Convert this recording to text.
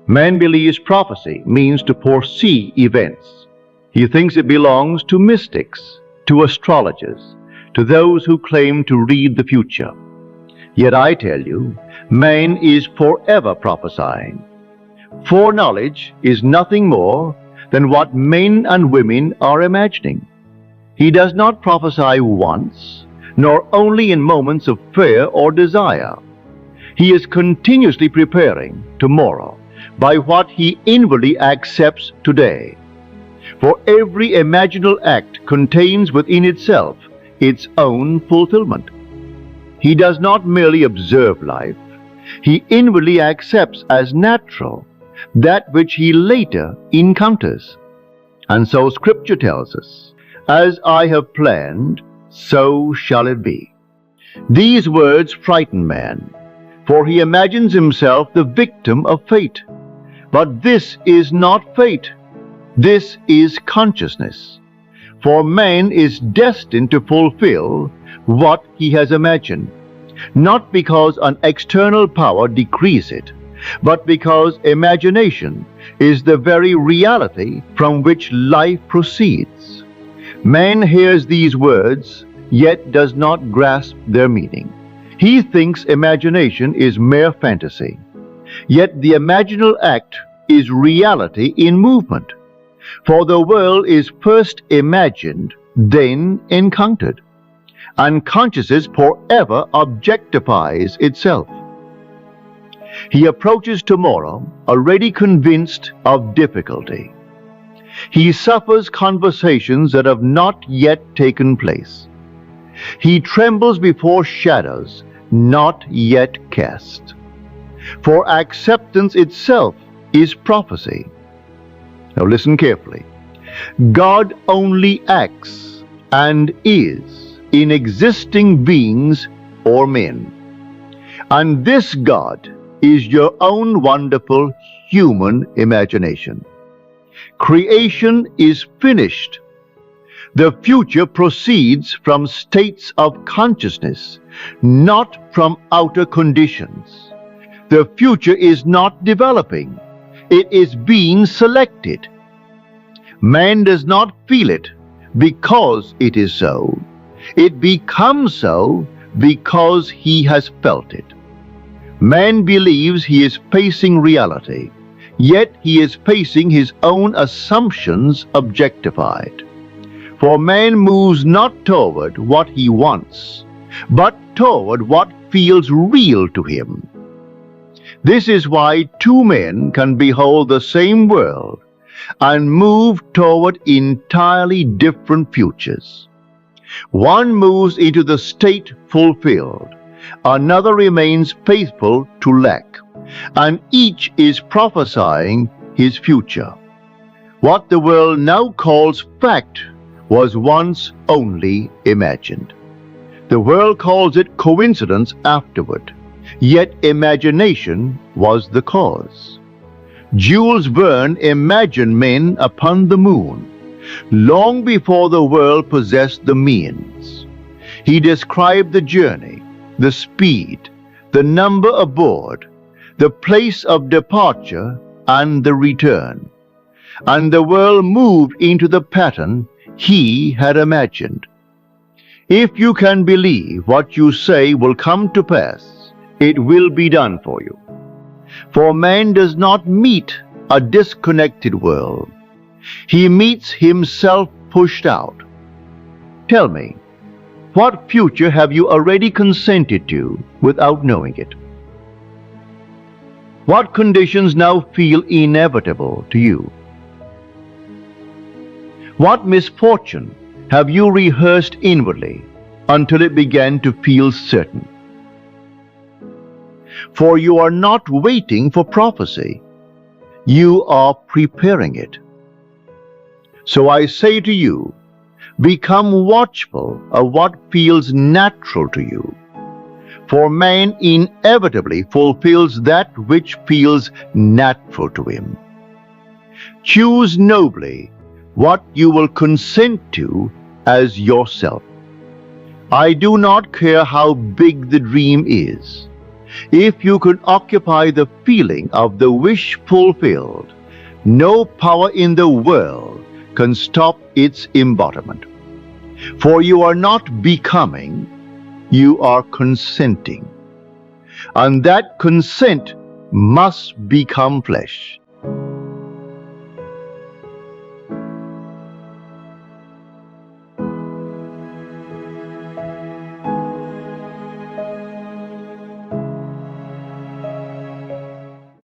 Man believes prophecy means to foresee events. He thinks it belongs to mystics, to astrologers, to those who claim to read the future. Yet I tell you, man is forever prophesying. Foreknowledge is nothing more than what men and women are imagining. He does not prophesy once, nor only in moments of fear or desire. He is continuously preparing tomorrow by what he inwardly accepts today. For every imaginal act contains within itself its own fulfillment. He does not merely observe life, he inwardly accepts as natural that which he later encounters. And so Scripture tells us, "As I have planned, so shall it be." These words frighten man, for he imagines himself the victim of fate. But this is not fate. This is consciousness. For man is destined to fulfill what he has imagined, not because an external power decrees it, but because imagination is the very reality from which life proceeds. Man hears these words, yet does not grasp their meaning. He thinks imagination is mere fantasy. Yet the imaginal act is reality in movement. For the world is first imagined, then encountered. And consciousness forever objectifies itself. He approaches tomorrow already convinced of difficulty. He suffers conversations that have not yet taken place. He trembles before shadows not yet cast. For acceptance itself is prophecy. Now listen carefully. God only acts and is in existing beings or men. And this God is your own wonderful human imagination. Creation is finished. The future proceeds from states of consciousness, not from outer conditions. The future is not developing. It is being selected. Man does not feel it because it is so. It becomes so because he has felt it. Man believes he is facing reality, yet he is facing his own assumptions objectified. For man moves not toward what he wants, but toward what feels real to him. This is why two men can behold the same world and move toward entirely different futures. One moves into the state fulfilled, another remains faithful to lack, and each is prophesying his future. What the world now calls fact was once only imagined. The world calls it coincidence afterward, yet imagination was the cause. Jules Verne imagined men upon the moon, long before the world possessed the means. He described the journey, the speed, the number aboard, the place of departure, and the return. And the world moved into the pattern he had imagined. If you can believe what you say will come to pass, it will be done for you. For man does not meet a disconnected world. He meets himself pushed out. Tell me, what future have you already consented to without knowing it? What conditions now feel inevitable to you? What misfortune have you rehearsed inwardly until it began to feel certain? For you are not waiting for prophecy. You are preparing it. So I say to you, become watchful of what feels natural to you. For man inevitably fulfills that which feels natural to him. Choose nobly what you will consent to as yourself. I do not care how big the dream is, If you could occupy the feeling of the wish fulfilled, no power in the world can stop its embodiment. For you are not becoming, you are consenting. And that consent must become flesh.